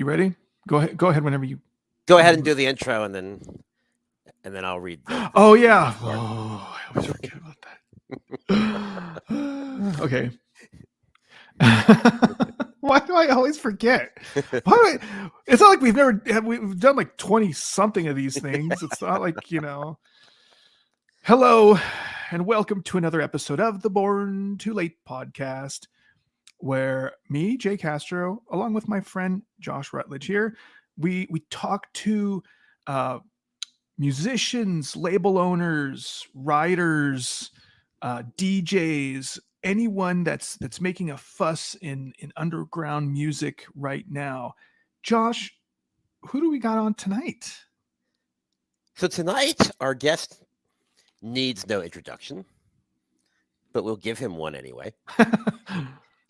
You ready? Go ahead. Go ahead whenever you. Go ahead and do the intro, and then I'll read. Oh yeah. Oh, I always forget about that. Okay. Why do I always forget? It's not like we've done like 20 something of these things. It's not like, Hello and welcome to another episode of the Born Too Late podcast, where me, Jay Castro, along with my friend Josh Rutledge here, we talk to musicians, label owners, writers, DJs, anyone that's making a fuss in underground music right now. Josh, who do we got on tonight? So tonight, our guest needs no introduction, but we'll give him one anyway.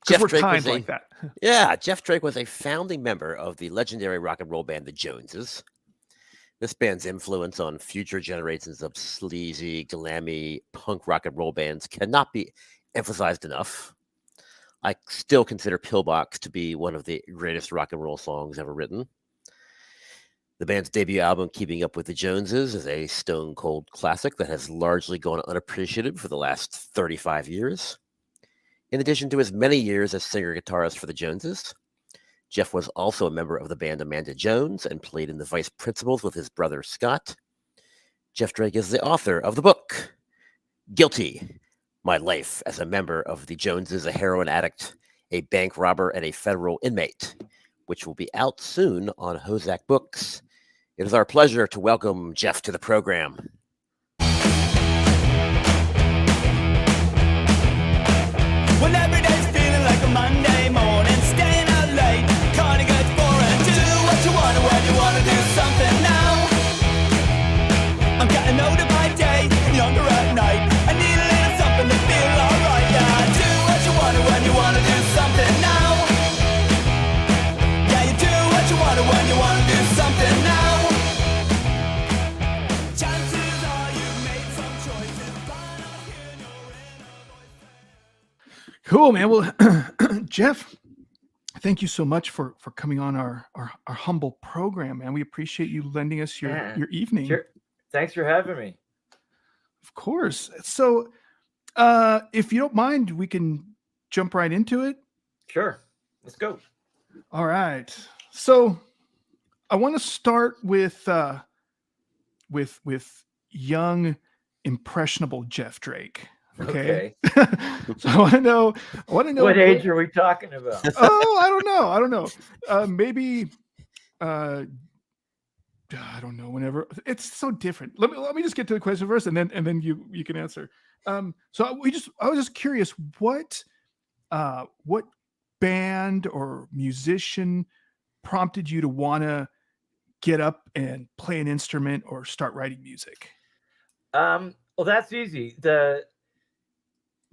Because we're kind like that. Yeah, Jeff Drake was a founding member of the legendary rock and roll band, the Joneses. This band's influence on future generations of sleazy, glammy, punk rock and roll bands cannot be emphasized enough. I still consider Pillbox to be one of the greatest rock and roll songs ever written. The band's debut album, Keeping Up with the Joneses, is a stone-cold classic that has largely gone unappreciated for the last 35 years. In addition to his many years as singer-guitarist for the Joneses, Jeff was also a member of the band Amanda Jones and played in the Vice Principals with his brother Scott. Jeff Drake is the author of the book, Guilty, My Life as a Member of the Joneses, a heroin addict, a bank robber, and a federal inmate, which will be out soon on Hozak Books. It is our pleasure to welcome Jeff to the program. When every day's feeling like a Monday morning, staying out late, kinda gets boring. Do what you want when you wanna do something now. I'm getting older by day, younger at night. I need a little something to feel alright. Yeah, do what you want when you wanna do something now. Yeah, you do what you want when you wanna do something now. Chances are you've made some choices, but I'll hear your inner voice. Cool, man. Well, Jeff, thank you so much for coming on our humble program, man. We appreciate you lending us your evening. Sure. Thanks for having me. Of course. So, if you don't mind, we can jump right into it. Sure. Let's go. All right. So, I want to start with young, impressionable Jeff Drake. Okay. So I want to know. What age are we talking about? Oh, I don't know. Maybe. I don't know. Whenever it's so different. Let me just get to the question first, and then you can answer. So I was just curious what band or musician prompted you to want to get up and play an instrument or start writing music? Well, that's easy.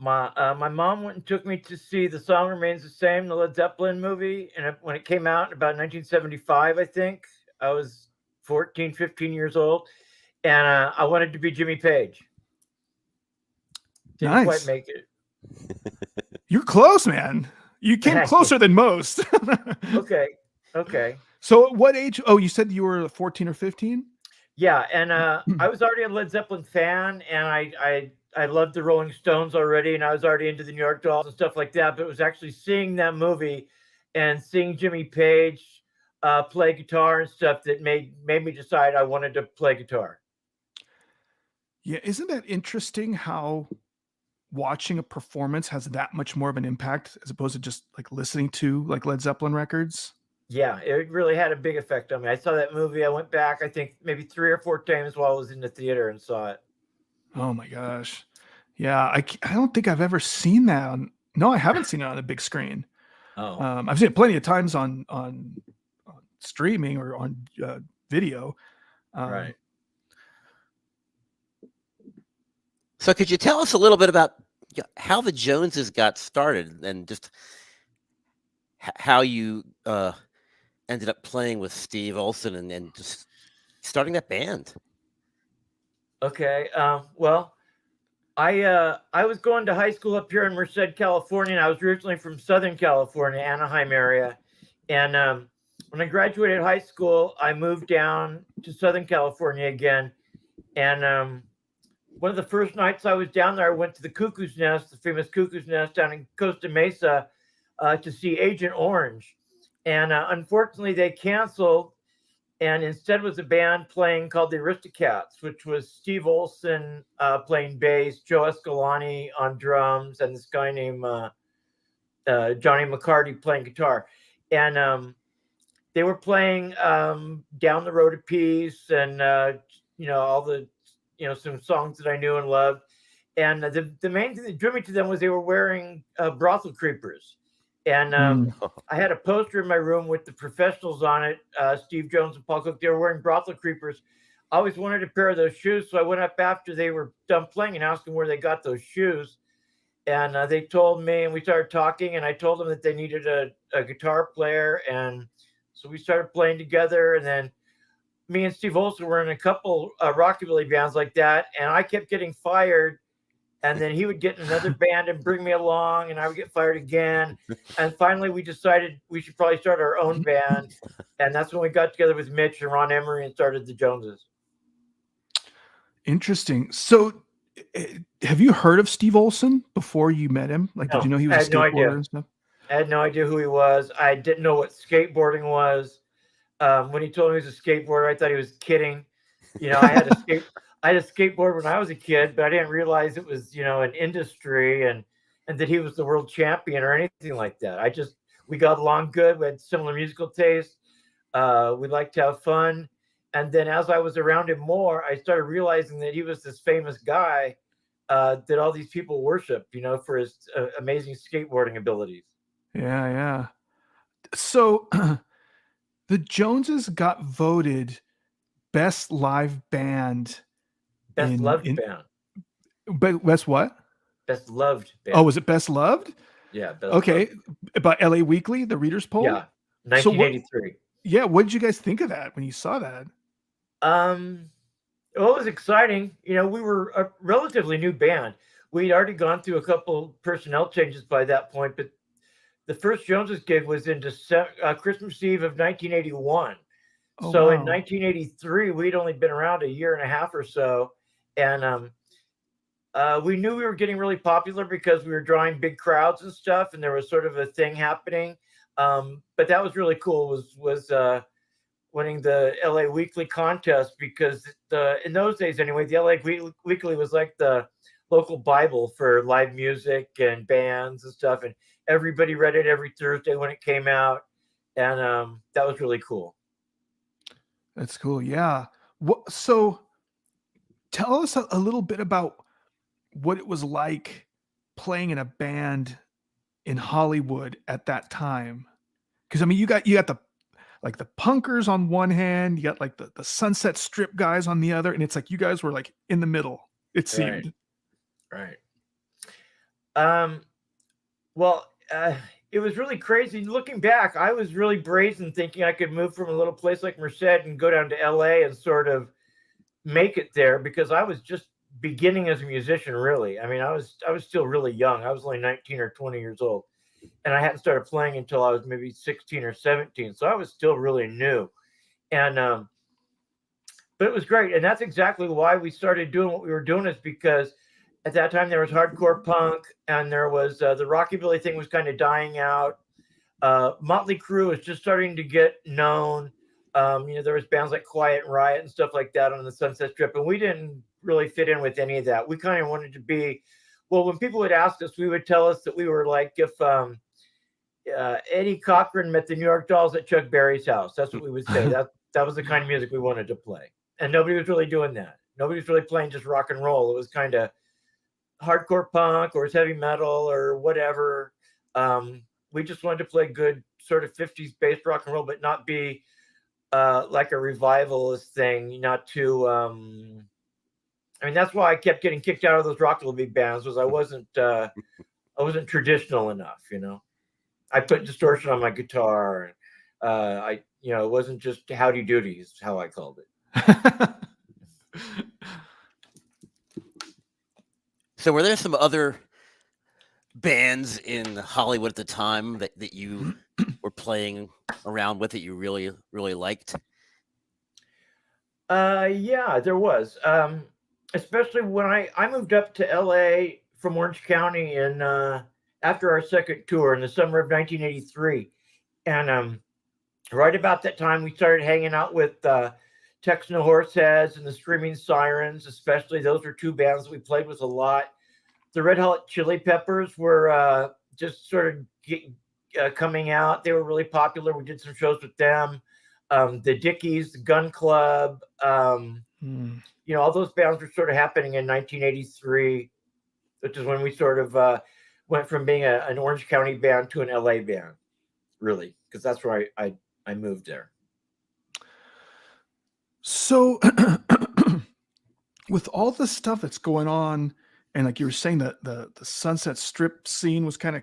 My mom went and took me to see The Song Remains the Same, the Led Zeppelin movie. And when it came out in about 1975, I think, I was 14, 15 years old. And I wanted to be Jimmy Page. Didn't quite make it. You're close, man. You came closer than most. Okay. So what age? Oh, you said you were 14 or 15? Yeah, and I was already a Led Zeppelin fan, and I loved the Rolling Stones already, and I was already into the New York Dolls and stuff like that. But it was actually seeing that movie and seeing Jimmy Page play guitar and stuff that made me decide I wanted to play guitar. Yeah, isn't that interesting how watching a performance has that much more of an impact as opposed to just like listening to like Led Zeppelin records? Yeah, it really had a big effect on me. I saw that movie. I went back, I think, maybe 3 or 4 times while I was in the theater and saw it. Oh my gosh. Yeah, I don't think I've ever seen that. No, I haven't seen it on the big screen. Oh. I've seen it plenty of times on streaming or on video. Right. So could you tell us a little bit about how the Joneses got started and just how you ended up playing with Steve Olson and just starting that band? Okay. Well, I was going to high school up here in Merced, California, and I was originally from Southern California, Anaheim area. And when I graduated high school, I moved down to Southern California again. And one of the first nights I was down there, I went to the Cuckoo's Nest, the famous Cuckoo's Nest down in Costa Mesa, to see Agent Orange. And unfortunately, they canceled. And instead was a band playing called the Aristocats, which was Steve Olson playing bass, Joe Escalante on drums, and this guy named Johnny McCarty playing guitar. And they were playing Down the Road to Peace and, all the, some songs that I knew and loved. And the main thing that drew me to them was they were wearing brothel creepers. And I had a poster in my room with the Professionals on it, Steve Jones and Paul Cook. They were wearing brothel creepers. I always wanted a pair of those shoes, so I went up after they were done playing and asked them where they got those shoes. And they told me, and we started talking, and I told them that they needed a guitar player. And so we started playing together. And then me and Steve Olson were in a couple rockabilly bands like that, and I kept getting fired. And then he would get in another band and bring me along, and I would get fired again. And finally, we decided we should probably start our own band. And that's when we got together with Mitch and Ron Emery and started the Joneses. Interesting. So, have you heard of Steve Olson before you met him? Like, No, did you know he was I a had no idea. skateboarder and stuff? I had no idea who he was. I didn't know what skateboarding was. When he told me he was a skateboarder, I thought he was kidding. I had a skateboard when I was a kid, but I didn't realize it was, an industry and that he was the world champion or anything like that. We got along good. We had similar musical taste. We liked to have fun. And then as I was around him more, I started realizing that he was this famous guy that all these people worship, for his amazing skateboarding abilities. Yeah. So the Joneses got voted best live band. Best loved band. But best what? Best loved band. Oh, was it best loved? Yeah. Okay. Loved. By LA Weekly, the readers poll? Yeah. 1983. So what did you guys think of that when you saw that? Well, it was exciting. We were a relatively new band. We'd already gone through a couple personnel changes by that point, but the first Joneses gig was in Christmas Eve of 1981. Oh, so wow. in 1983, we'd only been around a year and a half or so. And we knew we were getting really popular because we were drawing big crowds and stuff, and there was sort of a thing happening. But that was really cool, was winning the LA Weekly contest, because in those days anyway, the LA Weekly was like the local Bible for live music and bands and stuff. And everybody read it every Thursday when it came out. And that was really cool. That's cool. Yeah. So tell us a little bit about what it was like playing in a band in Hollywood at that time. Because I mean, you got the punkers on one hand, you got like the Sunset Strip guys on the other, and it's like you guys were like in the middle, it seemed. Right. It was really crazy. Looking back, I was really brazen, thinking I could move from a little place like Merced and go down to LA and sort of make it there, because I was just beginning as a musician, really. I mean, I was still really young. I was only 19 or 20 years old, and I hadn't started playing until I was maybe 16 or 17. So I was still really new. And but it was great. And that's exactly why we started doing what we were doing, is because at that time there was hardcore punk, and there was the rockabilly thing was kind of dying out. Motley Crue was just starting to get known. There was bands like Quiet and Riot and stuff like that on the Sunset Strip, and we didn't really fit in with any of that. We kind of wanted to be, well, when people would ask us, we would tell us that we were like if Eddie Cochran met the New York Dolls at Chuck Berry's house. That's what we would say. That was the kind of music we wanted to play. And nobody was really doing that. Nobody was really playing just rock and roll. It was kind of hardcore punk or heavy metal or whatever. We just wanted to play good sort of 50s based rock and roll, but not be like a revivalist thing, not too I mean, that's why I kept getting kicked out of those rockabilly bands, was I wasn't traditional enough, I put distortion on my guitar, and it wasn't just howdy doody is how I called it. So were there some other bands in Hollywood at the time that you were playing around with that you really, really liked? Yeah, there was. Especially when I moved up to LA from Orange County in after our second tour in the summer of 1983. And right about that time we started hanging out with Texano Horseheads and the Screaming Sirens, especially. Those were two bands that we played with a lot. The Red Hot Chili Peppers were just sort of coming out. They were really popular. We did some shows with them. The Dickies, the Gun Club, you know, all those bands were sort of happening in 1983, which is when we sort of went from being an Orange County band to an LA band, really, because that's where I moved there. So with all the stuff that's going on, and like you were saying, the Sunset Strip scene was kind of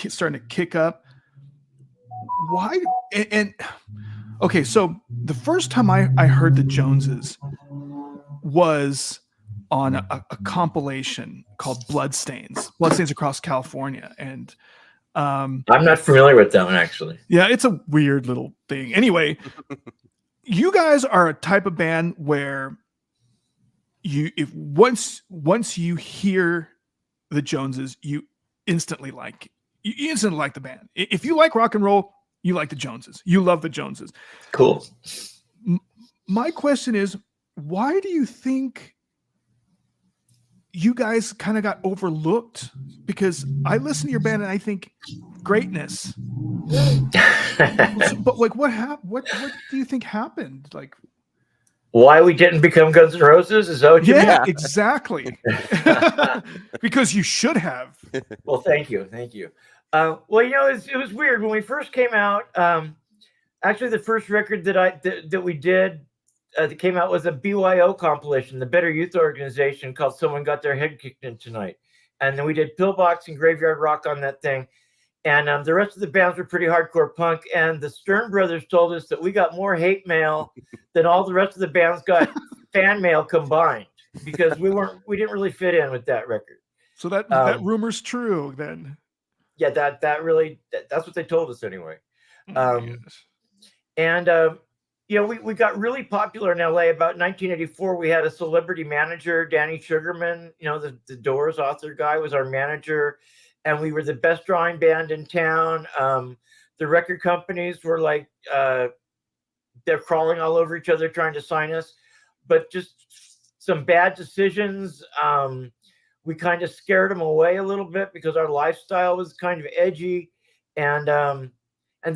starting to kick up. Why? And okay, so the first time I heard the Joneses was on a compilation called Bloodstains Across California. And I'm not familiar with that one, actually. yeah, it's a weird little thing. Anyway, you guys are a type of band where if once you hear the Joneses, you instantly like the band. If you like rock and roll, you like the Joneses. You love the Joneses. Cool. My question is, why do you think you guys kind of got overlooked? Because I listen to your band and I think greatness. But like, what do you think happened? Like, why we didn't become Guns N' Roses? Is that what you yeah, mean? exactly. Because you should have. Well, thank you. Well, you know, it was weird when we first came out. Actually, the first record that we did that came out was a BYO compilation, the Better Youth Organization, called "Someone Got Their Head Kicked In Tonight," and then we did Pillbox and Graveyard Rock on that thing. And the rest of the bands were pretty hardcore punk. And the Stern brothers told us that we got more hate mail than all the rest of the bands got fan mail combined, because we didn't really fit in with that record. So that rumor's true then. Yeah, that's what they told us anyway. You know, we got really popular in LA about 1984. We had a celebrity manager, Danny Sugarman, you know, the Doors author guy, was our manager. And we were the best drawing band in town. The record companies were like, they're crawling all over each other trying to sign us. But just some bad decisions. We kind of scared them away a little bit because our lifestyle was kind of edgy. And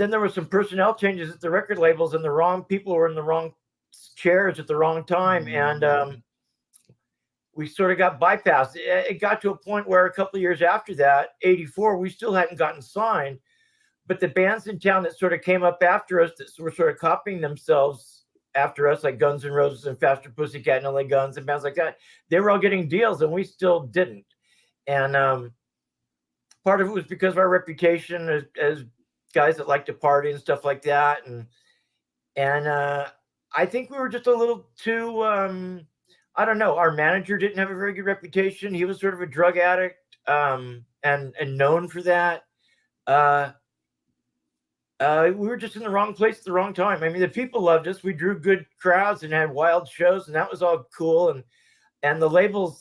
then there were some personnel changes at the record labels, and the wrong people were in the wrong chairs at the wrong time. And we sort of got bypassed. It got to a point where a couple of years after that, 84, we still hadn't gotten signed. But the bands in town that sort of came up after us, that were sort of copying themselves after us, like Guns N' Roses and Faster Pussycat and LA Guns and bands like that, they were all getting deals and we still didn't. And part of it was because of our reputation as guys that like to party and stuff like that. And I think we were just a little too... I don't know. Our manager didn't have a very good reputation. He was sort of a drug addict, and known for that. We were just in the wrong place at the wrong time. I mean, the people loved us. We drew good crowds and had wild shows, and that was all cool. And the labels,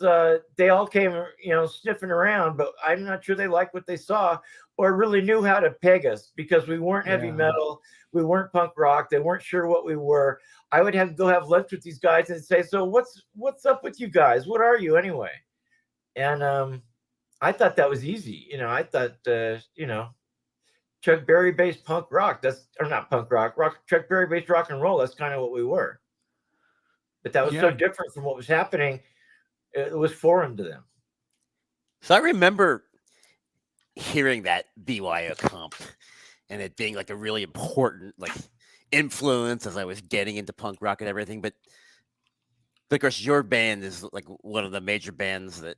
they all came, you know, sniffing around, but I'm not sure they liked what they saw or really knew how to peg us, because we weren't heavy metal. We weren't punk rock. They weren't sure what we were. I would have to go have lunch with these guys and say, so what's up with you guys? What are you anyway? And I thought that was easy. You know, I thought, you know, Chuck Berry based punk rock. Or not punk rock, Chuck Berry based rock and roll. That's kind of what we were. But that was so different from what was happening. It was foreign to them. So I remember hearing that BYO comp and it being like a really important like influence as I was getting into punk rock and everything. But of course, your band is like one of the major bands that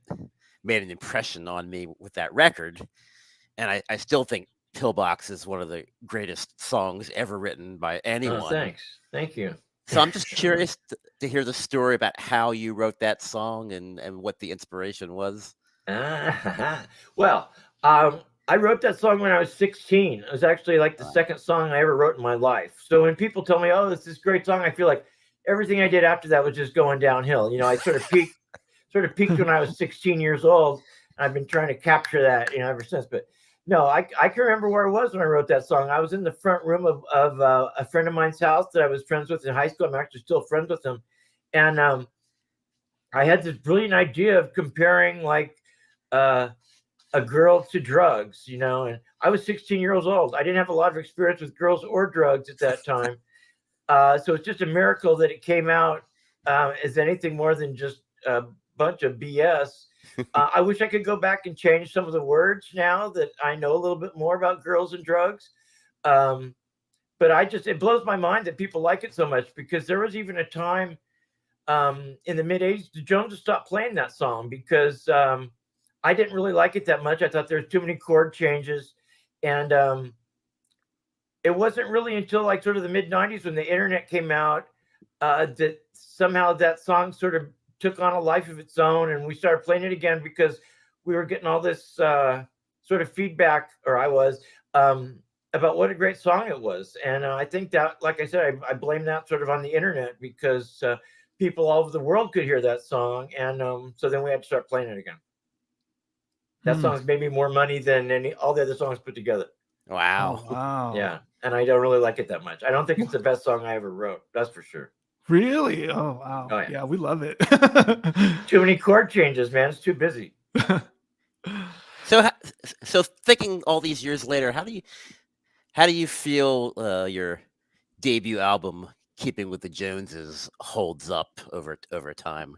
made an impression on me with that record. And I still think Pillbox is one of the greatest songs ever written by anyone. Oh, thanks. Thank you. So I'm just curious to hear the story about how you wrote that song and what the inspiration was. Well, I wrote that song when I was 16. It was actually like the second song I ever wrote in my life. So when people tell me, "Oh, this is great song," I feel like everything I did after that was just going downhill. You know, I sort of peaked when I was 16 years old. And I've been trying to capture that, you know, ever since. But no, I can remember where I was when I wrote that song. I was in the front room of a friend of mine's house that I was friends with in high school. I'm actually still friends with him, and I had this brilliant idea of comparing like a girl to drugs, you know, and I was 16 years old. I didn't have a lot of experience with girls or drugs at that time. So it's just a miracle that it came out as anything more than just a bunch of BS. I wish I could go back and change some of the words now that I know a little bit more about girls and drugs. But it blows my mind that people like it so much, because there was even a time in the mid 80s, the Joneses stopped playing that song because I didn't really like it that much. I thought there was too many chord changes. And it wasn't really until like sort of the mid 90s when the internet came out that somehow that song sort of took on a life of its own. And we started playing it again because we were getting all this sort of feedback, or I was, about what a great song it was. And I think that, like I said, I blame that sort of on the internet, because people all over the world could hear that song. And so then we had to start playing it again. That song's made me more money than all the other songs put together. Wow. Oh, wow. Yeah. And I don't really like it that much. I don't think it's the best song I ever wrote. That's for sure. Really? Oh, wow. Oh, yeah. Yeah, we love it. Too many chord changes, man. It's too busy. So thinking all these years later, how do you feel your debut album, Keeping with the Joneses, holds up over time?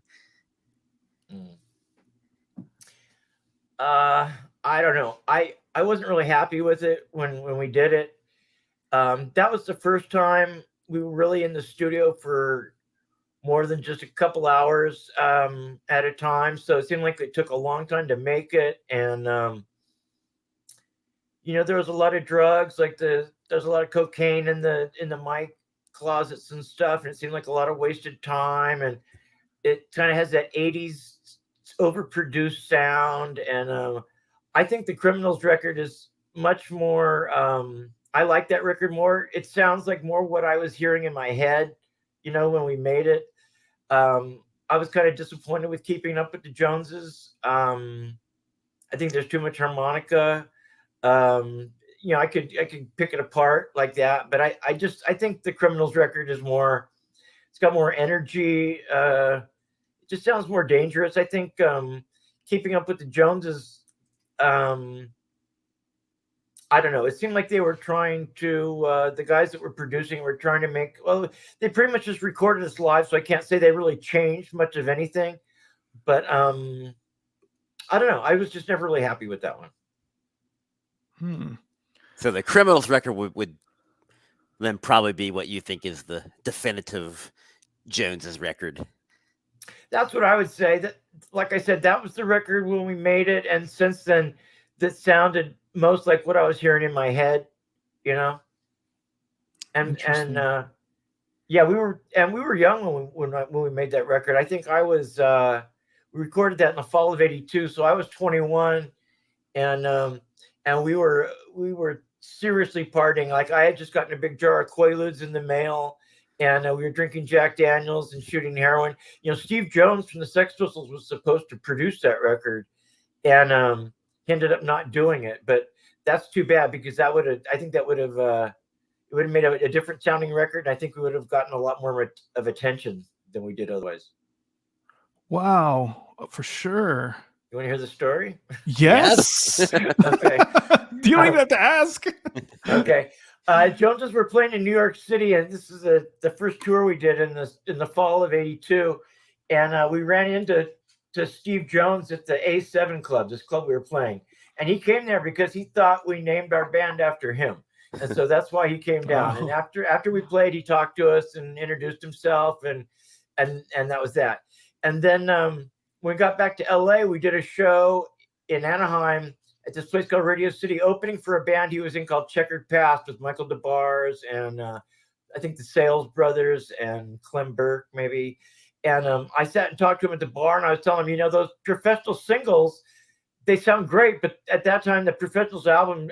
I don't know. I wasn't really happy with it when we did it. That was the first time we were really in the studio for more than just a couple hours at a time. So it seemed like it took a long time to make it. And, you know, there was a lot of drugs, like there's a lot of cocaine in the mic closets and stuff. And it seemed like a lot of wasted time. And it kind of has that 80s overproduced sound. And I think the Criminals record is much more, I like that record more. It sounds like more what I was hearing in my head, you know, when we made it. I was kind of disappointed with Keeping Up with the Joneses. I think there's too much harmonica. You know, I could pick it apart like that, but I think the Criminals record is more, it's got more energy. It just sounds more dangerous. I think Keeping Up with the Joneses, I don't know. It seemed like they were trying to, the guys that were producing were trying to make, well, they pretty much just recorded this live. So I can't say they really changed much of anything, but I don't know. I was just never really happy with that one. So the Criminals record would then probably be what you think is the definitive Joneses record. That's what I would say. That, like I said, that was the record when we made it. And since then, that sounded most like what I was hearing in my head, you know. And yeah, we were young when we made that record. I think I was we recorded that in the fall of '82, so I was 21, and we were seriously partying. Like, I had just gotten a big jar of Quaaludes in the mail, and we were drinking Jack Daniels and shooting heroin. You know, Steve Jones from the Sex Pistols was supposed to produce that record, and he ended up not doing it. But that's too bad, because that would have, I think that would have, it would have made a different sounding record. I think we would have gotten a lot more of attention than we did otherwise. Wow, for sure. You want to hear the story? Yes. Okay. You don't even have to ask. Okay. Joneses were playing in New York City, and this is the first tour we did in the fall of '82, and we ran into Steve Jones at the A7 Club, this club we were playing, and he came there because he thought we named our band after him, and so that's why he came down. And after we played, he talked to us and introduced himself, and that was that. And then when we got back to LA, we did a show in Anaheim at this place called Radio City, opening for a band he was in called Checkered Past with Michael DeBars and I think the Sales Brothers and Clem Burke maybe. And I sat and talked to him at the bar, and I was telling him, you know, those professional singles, they sound great, but at that time the Professionals album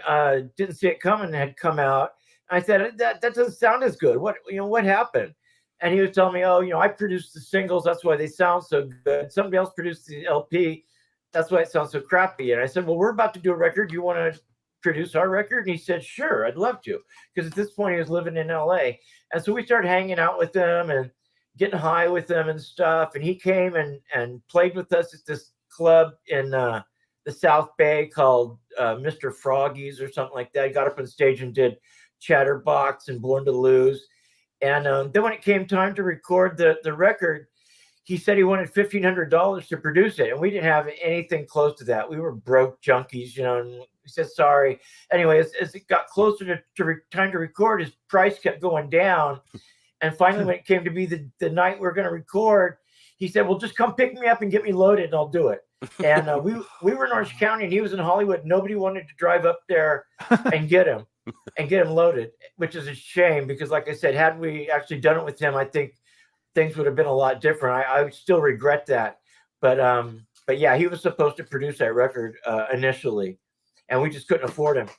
didn't see it coming had come out. I said that doesn't sound as good. What happened? And he was telling me, oh, I produced the singles, that's why they sound so good. Somebody else produced the LP, that's why it sounds so crappy. And I said, well, we're about to do a record. Do you want to produce our record? And he said, sure, I'd love to, because at this point he was living in LA. And so we started hanging out with him and getting high with him and stuff. And he came and played with us at this club in the South Bay called Mr. Froggy's or something like that. He got up on stage and did Chatterbox and Born to Lose. And then when it came time to record the record, he said he wanted $1,500 to produce it. And we didn't have anything close to that. We were broke junkies, and he said, sorry. Anyway, as it got closer to time to record, his price kept going down. And finally, when it came to be the night we're going to record, he said, well, just come pick me up and get me loaded and I'll do it. And we were in Orange County and he was in Hollywood. Nobody wanted to drive up there and get him loaded, which is a shame because, like I said, had we actually done it with him, I think things would have been a lot different. I would still regret that. But yeah, he was supposed to produce that record initially, and we just couldn't afford him.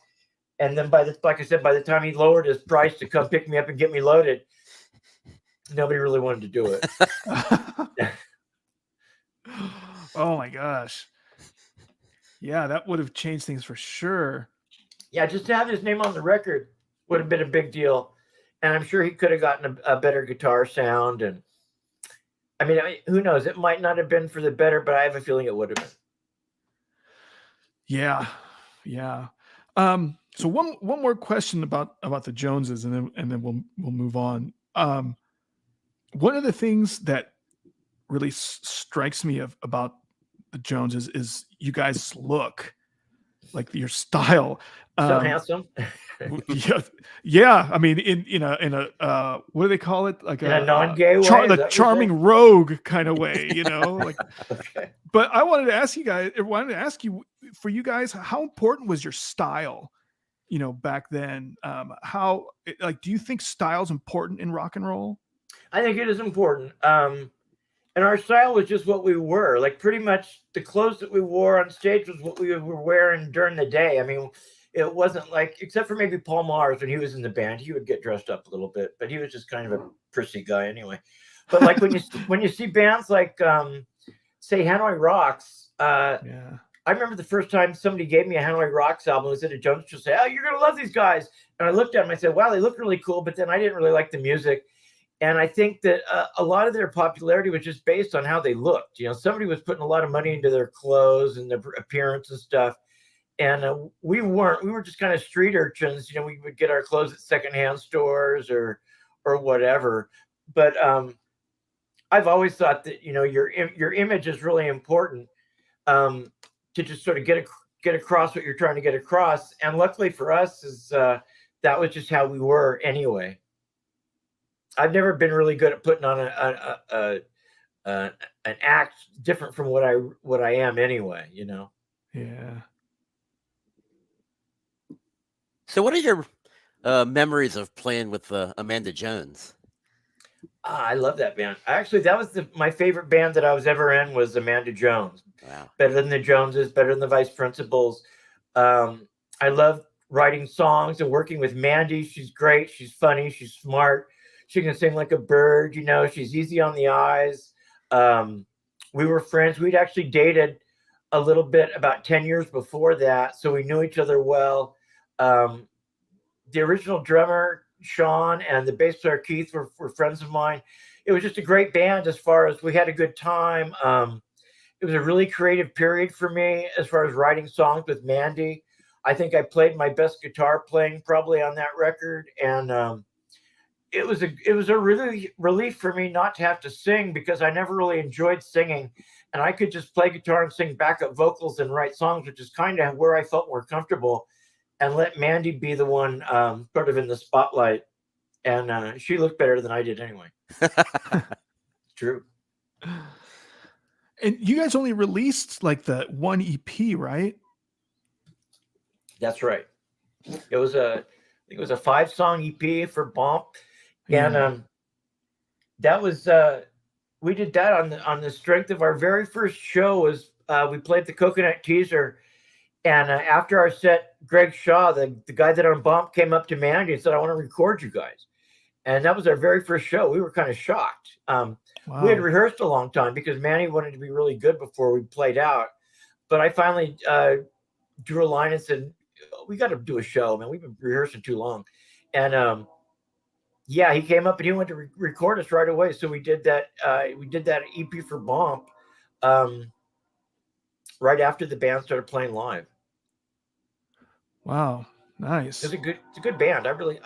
And then like I said, by the time he lowered his price to come pick me up and get me loaded, nobody really wanted to do it. Oh my gosh. Yeah, that would have changed things for sure. Yeah, just to have his name on the record would have been a big deal. And I'm sure he could have gotten a better guitar sound. And I mean, who knows? It might not have been for the better, but I have a feeling it would have been. Yeah. Yeah. So one more question about the Joneses, and then we'll move on. One of the things that really strikes me about the Joneses is you guys look, like your style. So handsome. Yeah. I mean, in a what do they call it? Like in a non-gay way, the charming rogue kind of way, like. Okay. But I wanted to ask you, for you guys, how important was your style, back then? How, do you think style is important in rock and roll? I think it is important. And our style was just what we were. Like, pretty much the clothes that we wore on stage was what we were wearing during the day. I mean, it wasn't like, except for maybe Paul Mars when he was in the band, he would get dressed up a little bit, but he was just kind of a prissy guy anyway. But like when you see bands like, say, Hanoi Rocks, I remember the first time somebody gave me a Hanoi Rocks album, was at a Jones show, say, oh, you're going to love these guys. And I looked at them, I said, wow, they look really cool. But then I didn't really like the music. And I think that a lot of their popularity was just based on how they looked. Somebody was putting a lot of money into their clothes and their appearance and stuff. And we weren't. We were just kind of street urchins. We would get our clothes at secondhand stores or whatever. But I've always thought that your image is really important to just sort of get across what you're trying to get across. And luckily for us, is that was just how we were anyway. I've never been really good at putting on an act different from what I am anyway. Yeah. So what are your memories of playing with Amanda Jones? I love that band. Actually, that was my favorite band that I was ever in, was Amanda Jones. Wow. Better than the Joneses, better than the Vice Principals. I love writing songs and working with Mandy. She's great. She's funny. She's smart. She can sing like a bird. She's easy on the eyes. We were friends. We'd actually dated a little bit about 10 years before that, so we knew each other well. The original drummer, Sean, and the bass player, Keith, were friends of mine. It was just a great band as far as we had a good time. It was a really creative period for me as far as writing songs with Mandy. I think I played my best guitar playing probably on that record. And it was a really relief for me not to have to sing, because I never really enjoyed singing. And I could just play guitar and sing backup vocals and write songs, which is kind of where I felt more comfortable, and let Mandy be the one sort of in the spotlight. And she looked better than I did anyway. True. And you guys only released like the one EP, right? That's right. It was a 5-song EP for Bump. Yeah. And that was we did that on the strength of our very first show. Was we played the Coconut Teaser And after our set, Greg Shaw, the guy that on Bump, came up to Mandy and said, "I want to record you guys." And that was our very first show. We were kind of shocked. We had Wow. rehearsed a long time because Manny wanted to be really good before we played out. But I finally drew a line and said, "We got to do a show, man. We've been rehearsing too long." And yeah, he came up and he wanted to record us right away. So we did that. We did that EP for Bump right after the band started playing live. Wow. Nice. It's a good band. I really,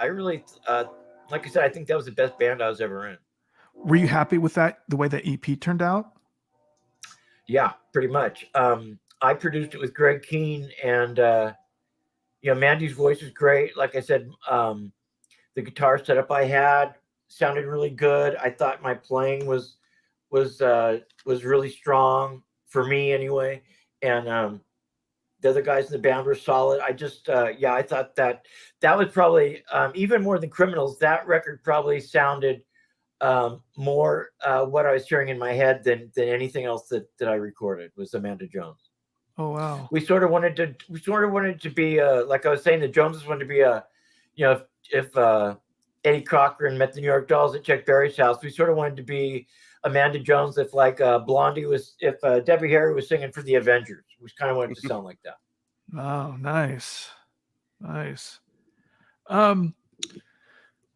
like I said, I think that was the best band I was ever in. Were you happy with that, the way that EP turned out? Yeah, pretty much. I produced it with Greg Keane, and Mandy's voice is great. Like I said, the guitar setup I had sounded really good. I thought my playing was really strong for me anyway, and the other guys in the band were solid. I just I thought that was probably even more than Criminals. That record probably sounded more what I was hearing in my head than anything else that I recorded was Amanda Jones. Oh wow. We sort of wanted to be like I was saying, the Joneses wanted to be if Eddie Cochran met the New York Dolls at Chuck Berry's house, we sort of wanted to be Amanda Jones if Blondie was, if Debbie Harry was singing for the Avengers. We kind of wanted to sound like that. Oh, nice.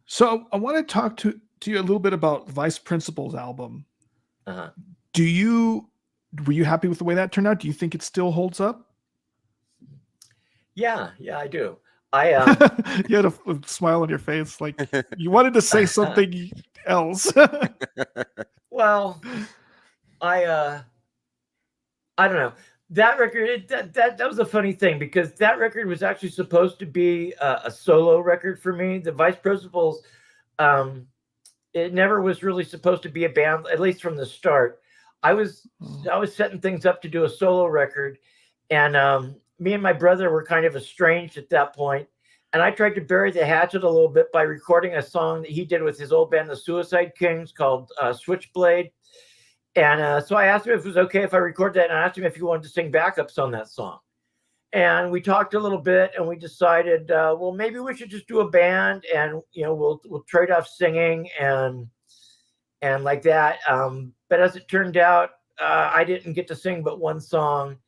So I want to talk to you a little bit about Vice Principal's album. Uh-huh. Were you happy with the way that turned out? Do you think it still holds up? Yeah, I do. You had a smile on your face, like you wanted to say something else. Well, I don't know. That record, that was a funny thing because that record was actually supposed to be a solo record for me. The Vice Principals, it never was really supposed to be a band, at least from the start. I was setting things up to do a solo record, and me and my brother were kind of estranged at that point. And I tried to bury the hatchet a little bit by recording a song that he did with his old band, the Suicide Kings, called Switchblade. And so I asked him if it was okay if I record that, and I asked him if he wanted to sing backups on that song. And we talked a little bit, and we decided, well, maybe we should just do a band, and we'll trade off singing and like that. But as it turned out, I didn't get to sing but one song,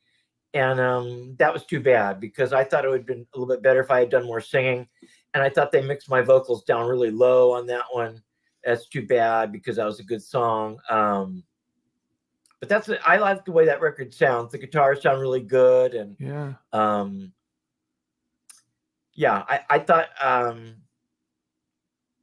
and that was too bad because I thought it would have been a little bit better if I had done more singing, and I thought they mixed my vocals down really low on that one. That's too bad because that was a good song. But I like the way that record sounds. The guitars sound really good, and I thought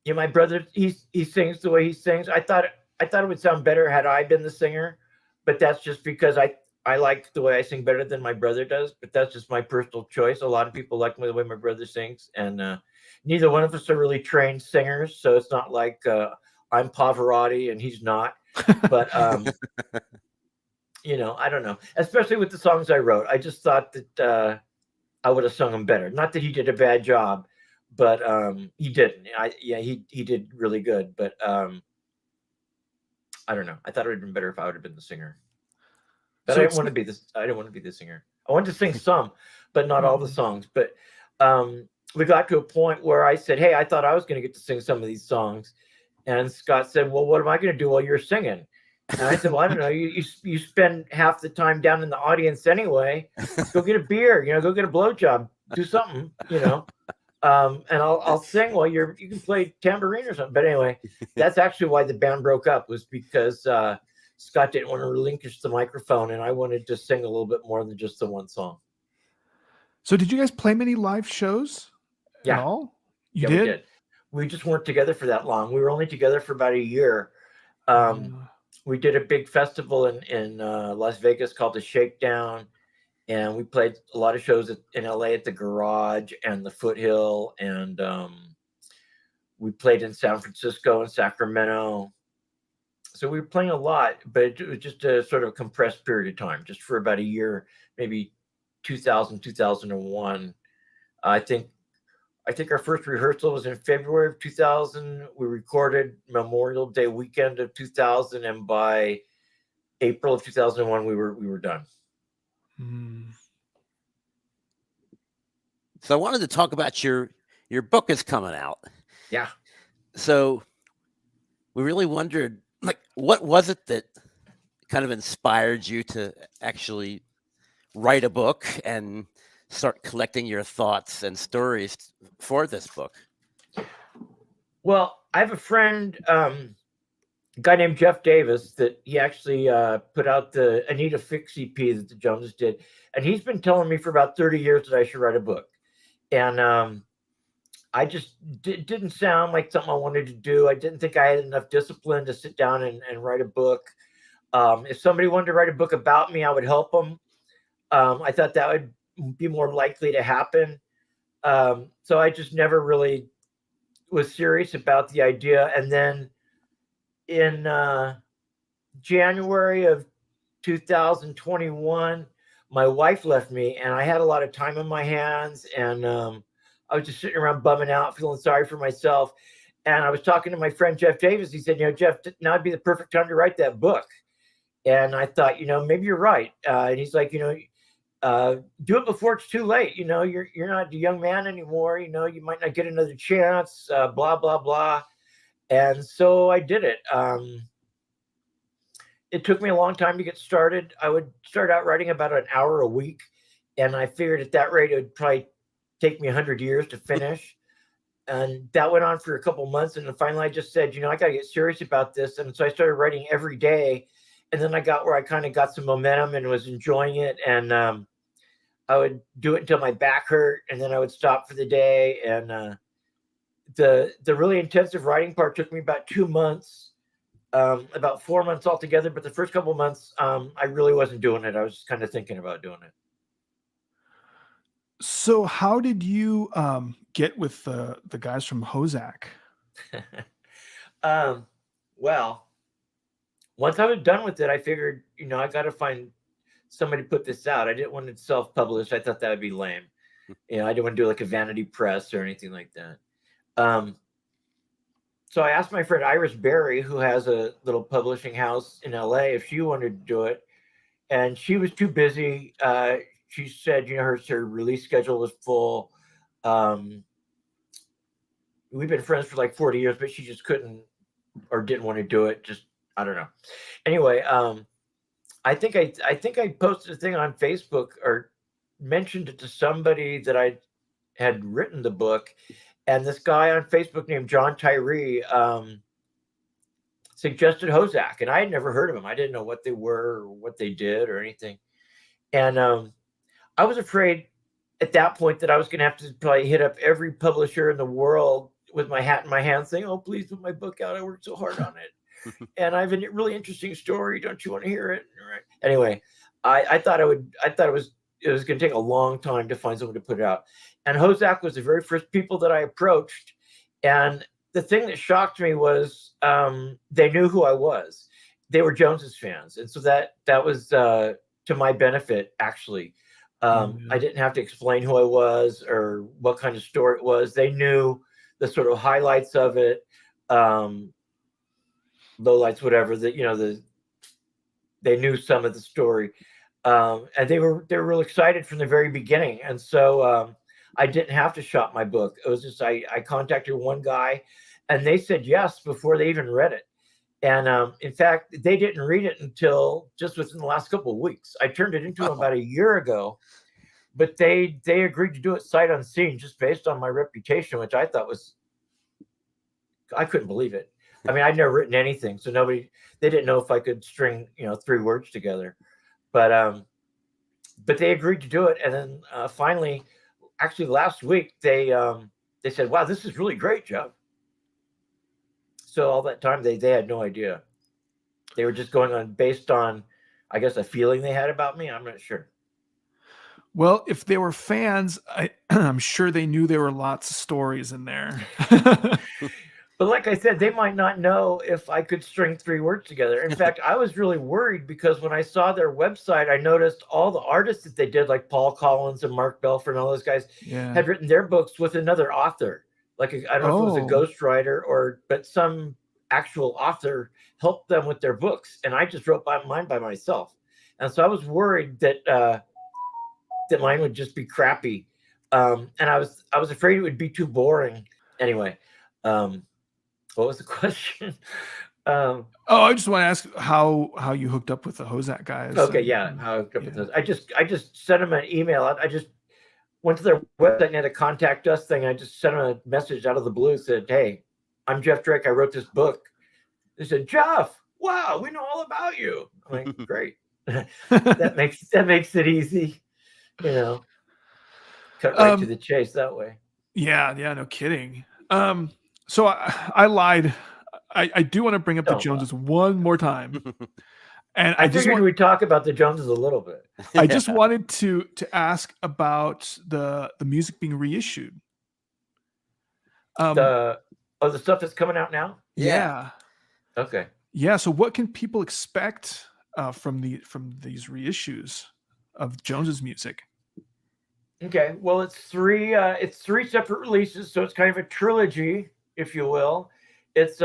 my brother he sings the way he sings. I thought it would sound better had I been the singer, but that's just because I like the way I sing better than my brother does. But that's just my personal choice. A lot of people like the way my brother sings, and neither one of us are really trained singers, so it's not like I'm Pavarotti and he's not. But I don't know. Especially with the songs I wrote, I just thought that I would have sung them better. Not that he did a bad job, but he didn't. He did really good. But I don't know. I thought it would have been better if I would have been the singer. But I didn't want to be this. I didn't want to be the singer. I wanted to sing some, but not all the songs. But we got to a point where I said, "Hey, I thought I was going to get to sing some of these songs," and Scott said, "Well, what am I going to do while you're singing?" And I said, "Well, I don't know. You spend half the time down in the audience anyway. Go get a beer. Go get a blowjob. Do something. And I'll sing while you can play tambourine or something." But anyway, that's actually why the band broke up, was because Scott didn't want to relinquish the microphone, and I wanted to sing a little bit more than just the one song. So did you guys play many live shows at all? You did? We did. We just weren't together for that long. We were only together for about a year. We did a big festival in Las Vegas called the Shakedown, and we played a lot of shows in LA at the Garage and the Foothill, and we played in San Francisco and Sacramento. So we were playing a lot, but it was just a sort of compressed period of time, just for about a year, maybe 2000, 2001. I think our first rehearsal was in February of 2000. We recorded Memorial Day weekend of 2000, and by April of 2001, we were done. So I wanted to talk about your book is coming out. Yeah. So we really wondered, like, what was it that kind of inspired you to actually write a book and start collecting your thoughts and stories for this book? Well, I have a friend, a guy named Jeff Davis, that he actually put out the Anita Fix EP that the Joneses did. And he's been telling me for about 30 years that I should write a book. And I just didn't sound like something I wanted to do. I didn't think I had enough discipline to sit down and write a book. If somebody wanted to write a book about me, I would help them. I thought that would be more likely to happen. So I just never really was serious about the idea. And then in January of 2021, my wife left me, and I had a lot of time on my hands, and I was just sitting around bumming out, feeling sorry for myself. And I was talking to my friend Jeff Davis. He said, Jeff, now would be the perfect time to write that book. And I thought, maybe you're right. And he's like, do it before it's too late. You're not a young man anymore. You might not get another chance, blah, blah, blah. And so I did it. It took me a long time to get started. I would start out writing about an hour a week. And I figured at that rate, it would probably take me 100 years to finish. And that went on for a couple months. And then finally I just said, I got to get serious about this. And so I started writing every day. And then I got where I kind of got some momentum and was enjoying it. And I would do it until my back hurt. And then I would stop for the day. And the really intensive writing part took me about 2 months, about 4 months altogether. But the first couple of months, I really wasn't doing it. I was just kind of thinking about doing it. So how did you get with the guys from Hozak? Well, once I was done with it, I figured, I got to find somebody to put this out. I didn't want it self-published. I thought that would be lame. I didn't want to do like a vanity press or anything like that. So I asked my friend Iris Berry, who has a little publishing house in LA, if she wanted to do it. And she was too busy. She said, her release schedule was full. We've been friends for like 40 years, but she just couldn't or didn't want to do it. Just, I don't know. Anyway, I think I posted a thing on Facebook or mentioned it to somebody that I had written the book. And this guy on Facebook named John Tyree suggested Hozak. And I had never heard of them. I didn't know what they were or what they did or anything. And I was afraid at that point that I was going to have to probably hit up every publisher in the world with my hat in my hand saying, "Oh, please put my book out. I worked so hard on it. And I have a really interesting story. Don't you want to hear it?" Anyway, I thought it was going to take a long time to find someone to put it out. And Hozak was the very first people that I approached. And the thing that shocked me was they knew who I was. They were Joneses fans. And so that was to my benefit, actually. I didn't have to explain who I was or what kind of story it was. They knew the sort of highlights of it, lowlights, whatever. They knew some of the story, and they were real excited from the very beginning. And so I didn't have to shop my book. It was just I contacted one guy, and they said yes before they even read it. And in fact, they didn't read it until just within the last couple of weeks. I turned it into them about a year ago, but they agreed to do it sight unseen just based on my reputation, which I thought I couldn't believe it. I mean, I'd never written anything, so they didn't know if I could string 3 words together, but they agreed to do it. And then finally, actually last week, they said, "Wow, this is really great, Jeff." So all that time, they had no idea. They were just going based on, I guess, a feeling they had about me. I'm not sure. Well, if they were fans, I'm sure they knew there were lots of stories in there. But like I said, they might not know if I could string 3 words together. In fact, I was really worried because when I saw their website, I noticed all the artists that they did, like Paul Collins and Mark Belford and all those guys, had written their books with another author. Like, I don't know if it was a ghostwriter but some actual author helped them with their books. And I just wrote mine by myself. And so I was worried that mine would just be crappy. And I was afraid it would be too boring. Anyway, what was the question? I just want to ask how you hooked up with the Hozak guys. Okay, yeah, how I hooked up with those. I just sent them an email. I just went to their website and had a contact us thing. I just sent them a message out of the blue, said, "Hey, I'm Jeff Drake. I wrote this book." They said, "Jeff, wow, we know all about you." I'm like, "Great." that makes it easy, cut right to the chase that way. Yeah, no kidding. So I lied. I do want to bring up the Joneses one more time. And I figured we'd talk about the Joneses a little bit. I just wanted to ask about the music being reissued. The stuff that's coming out now? Yeah. Okay. Yeah. So what can people expect from these reissues of Jones's music? Okay. Well, it's three separate releases, so it's kind of a trilogy, if you will. It's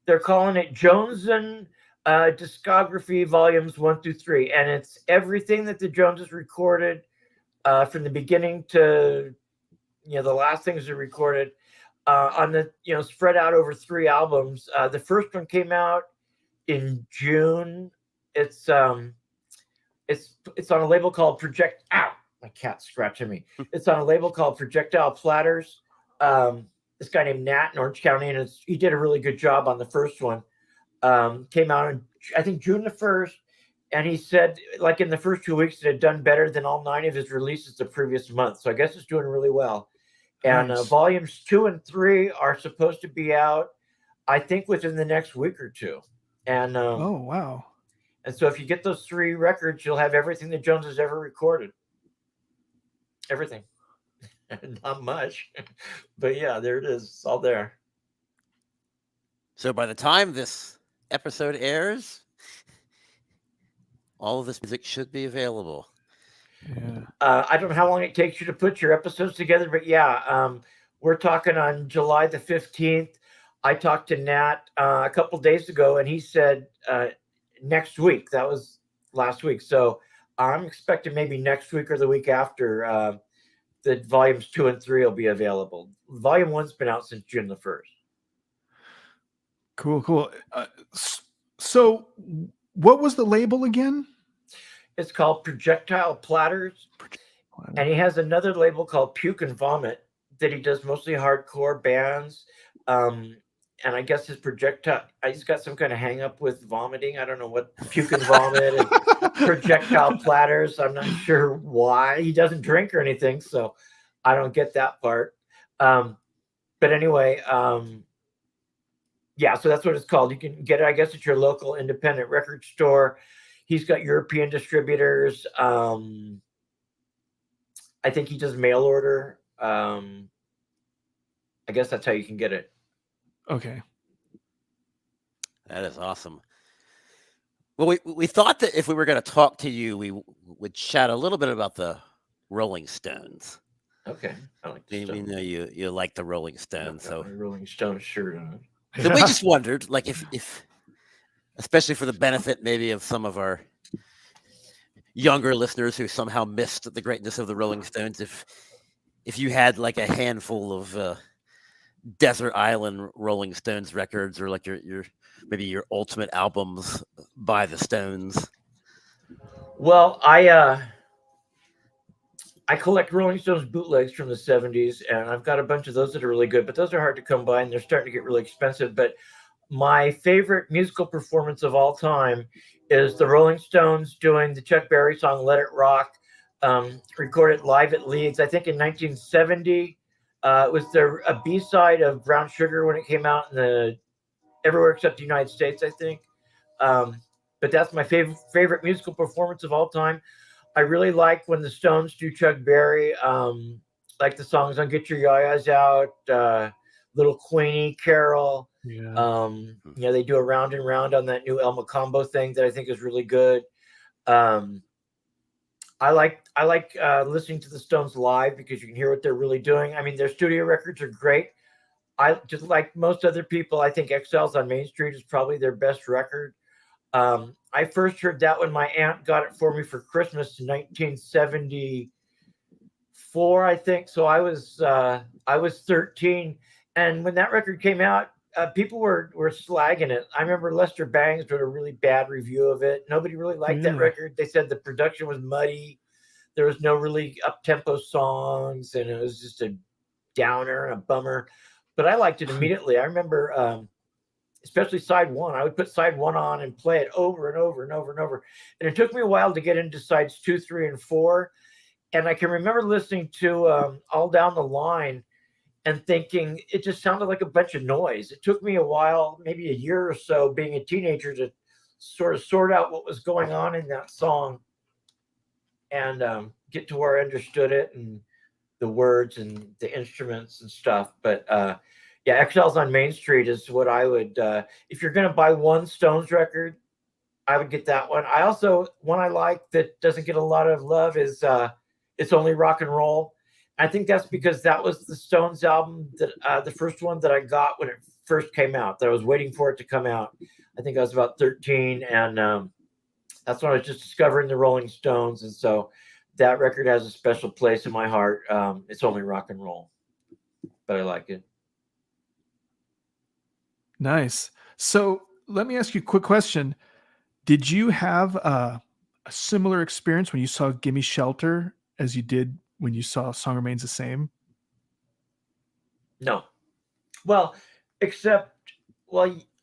they're calling it Joneson Discography Volumes 1 through 3, and it's everything that the Joneses recorded from the beginning to the last things they recorded on the spread out over 3 albums. The first one came out in June. It's on a label called Project. Ow! My cat's scratching me. It's on a label called Projectile Platters. This guy named Nat in Orange County, and he did a really good job on the first one. Came out in, I think, June the 1st, and he said, like, in the first 2 weeks, it had done better than all 9 of his releases the previous month. So I guess it's doing really well. And Nice. volumes 2 and 3 are supposed to be out, I think, within the next week or two. And oh, wow. And so if you get those 3 records, you'll have everything that Jones has ever recorded. Everything. Not much, but yeah, there it is. It's all there. So by the time this episode airs, all of this music should be available. Yeah. I don't know how long it takes you to put your episodes together, but yeah, we're talking on July the 15th. I talked to Nat a couple days ago, and he said next week. That was last week. So I'm expecting maybe next week or the week after the volumes 2 and 3 will be available. Volume 1's been out since June the 1st. Cool. So what was the label again? It's called Projectile Platters. And he has another label called Puke and Vomit that he does mostly hardcore bands. And I guess his he's got some kind of hang up with vomiting. I don't know what Puke and Vomit and Projectile Platters. I'm not sure why. He doesn't drink or anything, so I don't get that part. But anyway, yeah, so that's what it's called. You can get it, I guess, at your local independent record store. He's got European distributors. I think he does mail order. I guess that's how you can get it. Okay. That is awesome. Well, we thought that if we were going to talk to you, we would chat a little bit about the Rolling Stones. Okay. I like the We know you like the Rolling Stones, so Rolling Stones shirt on. So we just wondered, like, if especially for the benefit maybe of some of our younger listeners who somehow missed the greatness of the Rolling Stones, if you had like a handful of desert island Rolling Stones records, or like your maybe your ultimate albums by the Stones. Well, I collect Rolling Stones bootlegs from the 70s, and I've got a bunch of those that are really good, but those are hard to come by, and they're starting to get really expensive. But my favorite musical performance of all time is the Rolling Stones doing the Chuck Berry song Let It Rock, recorded live at Leeds, I think in 1970. It was a B-side of Brown Sugar when it came out in everywhere except the United States, I think. But that's my favorite musical performance of all time. I really like when the Stones do Chuck Berry, like the songs on Get Your Yayas Out, Little Queenie, Carol. Yeah. They do a Round and Round on that new El Macombo thing that I think is really good. I like listening to the Stones live because you can hear what they're really doing. I mean, their studio records are great. I just, like most other people, I think Exiles on Main Street is probably their best record. I first heard that when my aunt got it for me for Christmas in 1974 1984, I think. So I was 13, and when that record came out, people were slagging it. I remember Lester Bangs wrote a really bad review of it. Nobody really liked that record. They said the production was muddy. There was no really up-tempo songs, and it was just a downer and a bummer. But I liked it immediately. I remember, especially side one. I would put side one on and play it over and over and over and over. And it took me a while to get into sides 2, 3, and 4. And I can remember listening to All Down the Line and thinking it just sounded like a bunch of noise. It took me a while, maybe a year or so, being a teenager, to sort of sort out what was going on in that song and get to where I understood it and the words and the instruments and stuff. But yeah, Exiles on Main Street is what I would, if you're going to buy one Stones record, I would get that one. I also, one I like that doesn't get a lot of love is It's Only Rock and Roll. I think that's because that was the Stones album, that the first one that I got when it first came out, that I was waiting for it to come out. I think I was about 13, and that's when I was just discovering the Rolling Stones. And so that record has a special place in my heart. It's Only Rock and Roll, but I like it. Nice. So let me ask you a quick question. Did you have a similar experience when you saw Gimme Shelter as you did when you saw Song Remains the Same? No. Well,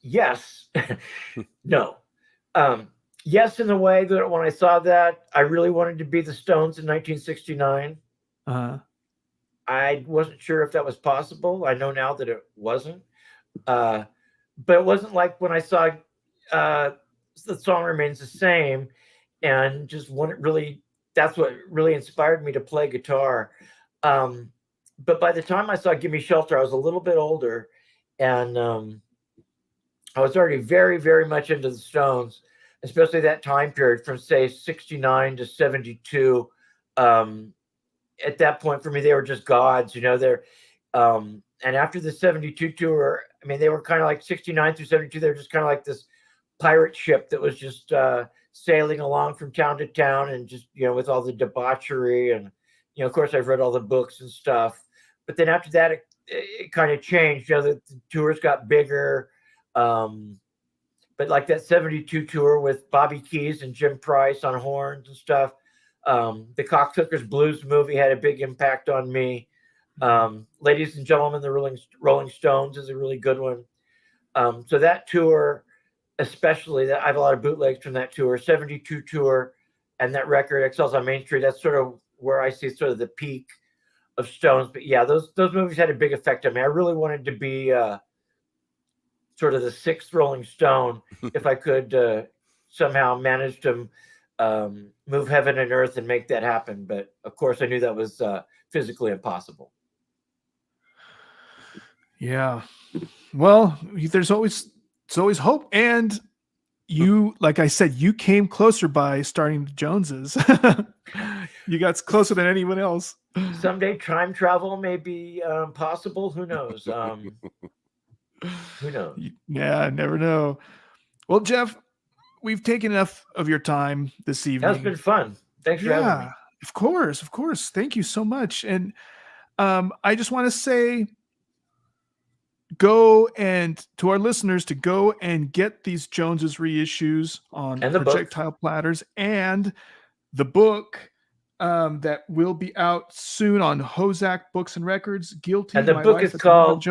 yes. No. Yes, in the way that when I saw that, I really wanted to be the Stones in 1969. I wasn't sure if that was possible. I know now that it wasn't. But it wasn't like when I saw The Song Remains the Same, and just that's what really inspired me to play guitar. But by the time I saw Gimme Shelter, I was a little bit older, and I was already very, very much into the Stones, especially that time period from, say, 69 to 72. At that point, for me, they were just gods, they're, and after the 72 tour, I mean, they were kind of like 69 through 72. They were just kind of like this pirate ship that was just sailing along from town to town, and just, with all the debauchery. And, of course, I've read all the books and stuff. But then after that, it kind of changed. The tours got bigger. But like that 72 tour with Bobby Keys and Jim Price on horns and stuff, the Cocksuckers Blues movie had a big impact on me. Ladies and Gentlemen, the Rolling Stones is a really good one. So that tour, especially, that I have a lot of bootlegs from that tour, 72 tour, and that record, Exiles on Main Street, that's sort of where I see sort of the peak of Stones. But yeah, those movies had a big effect on me. I really wanted to be sort of the sixth Rolling Stone if I could somehow manage to move heaven and earth and make that happen. But of course, I knew that was physically impossible. Yeah. Well, it's always hope. And you, like I said, you came closer by starting the Joneses. You got closer than anyone else. Someday time travel may be possible. Who knows? Who knows? Yeah, I never know. Well, Jeff, we've taken enough of your time this evening. That's been fun. Thanks for having me. Of course. Thank you so much. And I just want to say, go and to our listeners to go and get these Joneses reissues on and the Projectile book. Platters, and the book that will be out soon on Hozak Books and Records. Guilty. And the book is called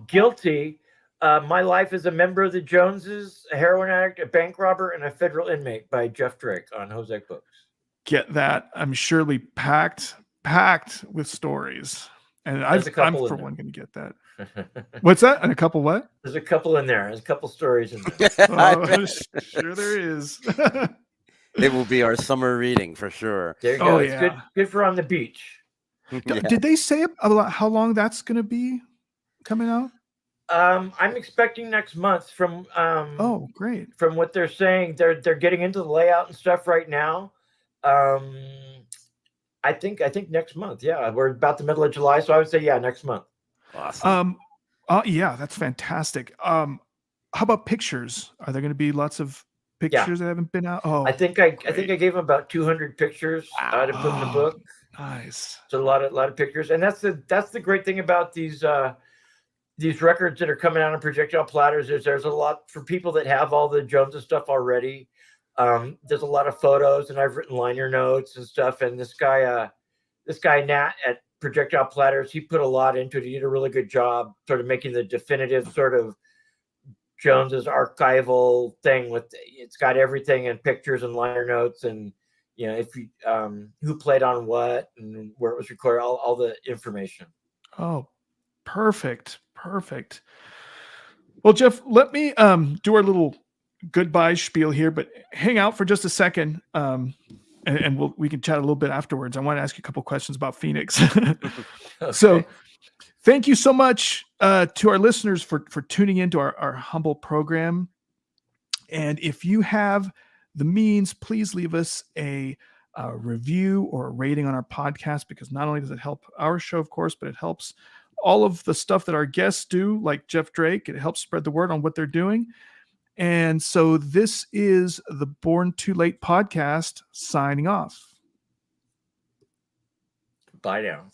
Guilty. My Life as a Member of the Joneses, a heroin addict, a bank robber, and a federal inmate, by Jeff Drake on Hozak Books. Get that. I'm surely packed with stories. And I'm for one going to get that. What's that? And a couple what? There's a couple in there. There's a couple stories in there. Sure there is. It will be our summer reading for sure. There you go. It's good for on the beach. Did they say about how long that's going to be coming out? I'm expecting next month from great. From what they're saying, they're getting into the layout and stuff right now. I think next month. Yeah, we're about the middle of July, so I would say next month. Awesome. Yeah, that's fantastic. How about pictures? Are there going to be lots of pictures that haven't been out? I think I gave them about 200 pictures to put in the book. Nice. So a lot of pictures, and that's the great thing about these records that are coming out on projectile platters is there's a lot for people that have all the Joneses stuff already. There's a lot of photos, and I've written liner notes and stuff. And this guy Nat at Projectile Platters, he put a lot into it. He did a really good job, sort of making the definitive sort of Jones's archival thing. It's got everything and pictures and liner notes, and if you who played on what and where it was recorded, all the information. Oh, perfect. Well, Jeff, let me do our little goodbye spiel here, but hang out for just a second, and we can chat a little bit afterwards. I want to ask you a couple questions about Phoenix. Okay. So thank you so much to our listeners for tuning into our humble program. And if you have the means, please leave us a review or a rating on our podcast, because not only does it help our show, of course, but it helps all of the stuff that our guests do, like Jeff Drake. It helps spread the word on what they're doing. And so this is the Born Too Late podcast signing off. Bye now.